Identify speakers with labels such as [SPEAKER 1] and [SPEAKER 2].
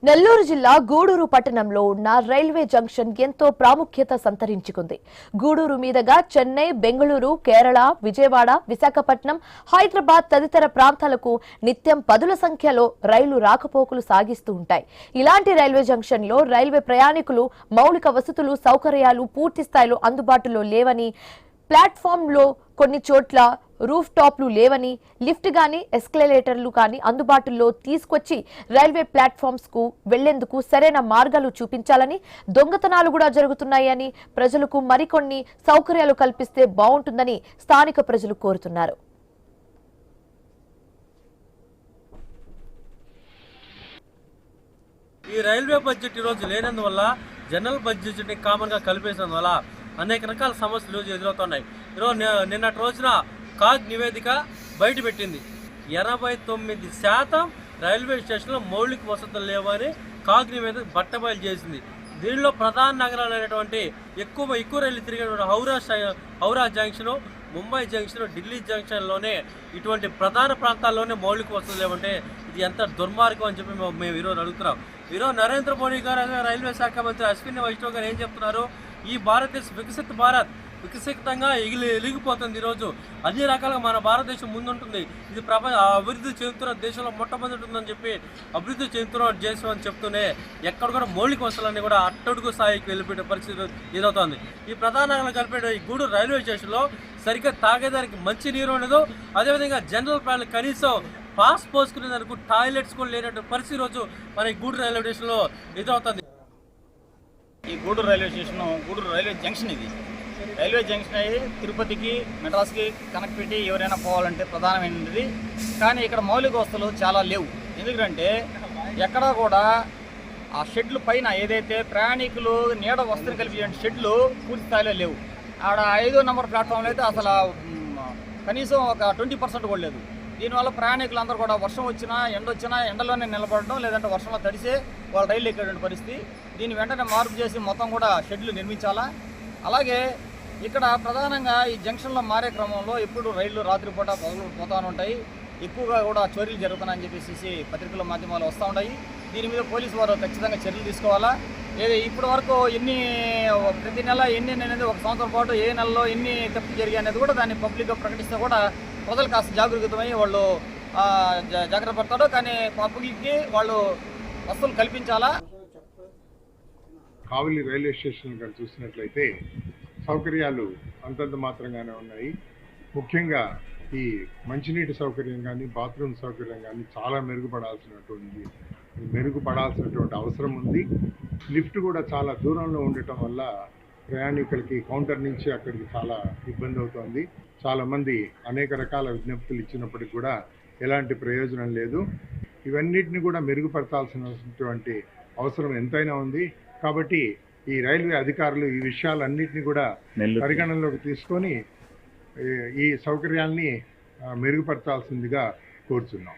[SPEAKER 1] నెల్లూరు జిల్లా గూడూరు పట్టణంలో ఉన్న రైల్వే జంక్షన్ ఎంతో ప్రాముఖ్యత సంతరించుకుంది. గూడూరు మీదుగా చెన్నై, బెంగళూరు, కేరళ, విజయవాడ, విశాఖపట్నం, హైదరాబాద్ తదితర ప్రాంతాలకు నిత్యం పదుల సంఖ్యలో రైలు రాకపోకలు సాగిస్తూ ఉంటాయి. ఇలాంటి రైల్వే జంక్షన్ లో రైల్వే ప్రయాణికులు మౌలిక వసతులు, సౌకర్యాలు పూర్తి స్థాయిలో అందుబాటులో లేవని, ప్లాట్ఫామ్ లో కొన్ని చోట్ల రూఫ్ టాప్లు లేవని, లిఫ్ట్ గాని ఎస్కలేటర్లు కానీ అందుబాటులో తీసుకొచ్చి రైల్వే ప్లాట్ఫామ్స్ కు వెళ్లేందుకు సరైన మార్గాలు చూపించాలని, దొంగతనాలు కూడా జరుగుతున్నాయని, ప్రజలకు మరికొన్ని సౌకర్యాలు కల్పిస్తే బాగుంటుందని స్థానిక ప్రజలు కోరుతున్నారు.
[SPEAKER 2] ఈ రైల్వే బడ్జెట్ ఈరోజు లేనందువల్ల జనరల్ బడ్జెట్ కామన్ గా కలిపేసినందువల్ల అనేక రకాల సమస్యలు ఎదురవుతున్నాయి. ఈరోజు నిన్నటి రోజున కాగ్ నివేదిక బయటపెట్టింది. 89% రైల్వే స్టేషన్లో మౌలిక వసతులు లేవని కాగ్ నివేదిక బట్టబయలు చేసింది. దీనిలో ప్రధాన నగరాలు అనేటువంటి ఎక్కువ రైలు తిరిగిన హౌరా జంక్షన్, ముంబై జంక్షన్, ఢిల్లీ జంక్షన్లోనే ఇటువంటి ప్రధాన ప్రాంతాల్లోనే మౌలిక వసతులు లేవంటే ఇది ఎంత దుర్మార్గం అని చెప్పి మేము ఈరోజు అడుగుతున్నాం. ఈరోజు నరేంద్ర మోడీ గారు, రైల్వే శాఖ మంత్రి అశ్విని వైష్ణవ్ గారు ఏం చెప్తున్నారు? ఈ భారతదేశం వికసితంగా ఎలిగిపోతుంది. ఈరోజు అన్ని రకాలుగా మన భారతదేశం ముందుంటుంది. ఇది అభివృద్ధి చెందుతున్న దేశంలో మొట్టమొదటి ఉందని చెప్పి అభివృద్ధి చెందుతున్న దేశం అని చెప్తూనే ఎక్కడ కూడా మౌలిక వసతులన్నీ కూడా అట్టడుగు స్థాయికి వెళ్ళిపోయే పరిస్థితి ఎదురవుతుంది. ఈ ప్రధాన నగరాలు కలిపే ఈ గూడూరు రైల్వే స్టేషన్లో సరిగ్గా తాగేదానికి మంచి నీరు ఉండదు. అదేవిధంగా జనరల్ ప్రయాణాలు కనీసం పాస్ పోసుకునేందుకు టాయిలెట్స్ కూడా లేనటువంటి పరిస్థితి రోజు మన ఈ గూడూరు రైల్వే స్టేషన్లో ఎదురవుతుంది.
[SPEAKER 3] ఈ Gudur railway station Gudur railway junction. ఇది రైల్వే జంక్షన్ అయ్యి తిరుపతికి, మెడ్రాస్కి కనెక్టివిటీ ఎవరైనా పోవాలంటే ప్రధానమైనది. కానీ ఇక్కడ మౌలిక వసతులు చాలా లేవు. ఎందుకంటే ఎక్కడా కూడా ఆ షెడ్లు పైన ఏదైతే ప్రయాణికులు నీడ వసతిని కల్పించే షెడ్లు పూర్తి స్థాయిలో లేవు. ఆడ 5వ నెంబర్ ప్లాట్ఫామ్లో అయితే అసలు కనీసం ఒక 20% కూడా లేదు. దీనివల్ల ప్రయాణికులందరూ కూడా వర్షం వచ్చినా, ఎండ వచ్చినా ఎండలోనే నిలబడడం, లేదంటే వర్షంలో తడిసే వాళ్ళు రైలు ఎక్కేటువంటి పరిస్థితి. దీన్ని వెంటనే మార్పు చేసి మొత్తం కూడా షెడ్లు నిర్మించాలా. అలాగే ఇక్కడ ప్రధానంగా ఈ జంక్షన్లో మారే క్రమంలో ఎప్పుడు రైళ్లు రాత్రిపూట పోతూ ఉంటాయి. ఎక్కువగా కూడా చోరీలు జరుగుతున్నాయని చెప్పేసి పత్రికల మాధ్యమాలు వస్తూ ఉంటాయి. దీని మీద పోలీసు వారు ఖచ్చితంగా చర్యలు తీసుకోవాలా. ఇప్పటి వరకు ప్రతి నెల ఎన్ని అనేది ఒక సంవత్సరం పాటు ఏ నెలలో ఎన్ని తప్పులు జరిగాయి అనేది కూడా దాన్ని పబ్లిక్గా ప్రకటిస్తే కూడా ప్రజలు కాస్త జాగృతమై వాళ్ళు జాగ్రత్త పడతారు. కానీ పబ్లిక్కి వాళ్ళు వసతులు కల్పించాలా.
[SPEAKER 4] కావలి రైల్వే స్టేషన్ కానీ చూసినట్లయితే సౌకర్యాలు అంతంత మాత్రంగానే ఉన్నాయి. ముఖ్యంగా ఈ మంచినీటి సౌకర్యం కానీ, బాత్రూమ్ సౌకర్యం కానీ చాలా మెరుగుపడాల్సినటువంటి అవసరం ఉంది. లిఫ్ట్ కూడా చాలా దూరంలో ఉండటం వల్ల ప్రయాణికులకి కౌంటర్ నుంచి అక్కడికి చాలా ఇబ్బంది అవుతోంది. చాలామంది అనేక రకాల విజ్ఞప్తులు ఇచ్చినప్పటికీ కూడా ఎలాంటి ప్రయోజనం లేదు. ఇవన్నిటిని కూడా మెరుగుపరచాల్సినటువంటి అవసరం ఎంతైనా ఉంది. కాబట్టి ఈ రైల్వే అధికారులు ఈ విషయాలన్నింటినీ కూడా పరిగణనలోకి తీసుకొని ఈ సౌకర్యాల్ని మెరుగుపరచాల్సిందిగా కోరుతున్నాం.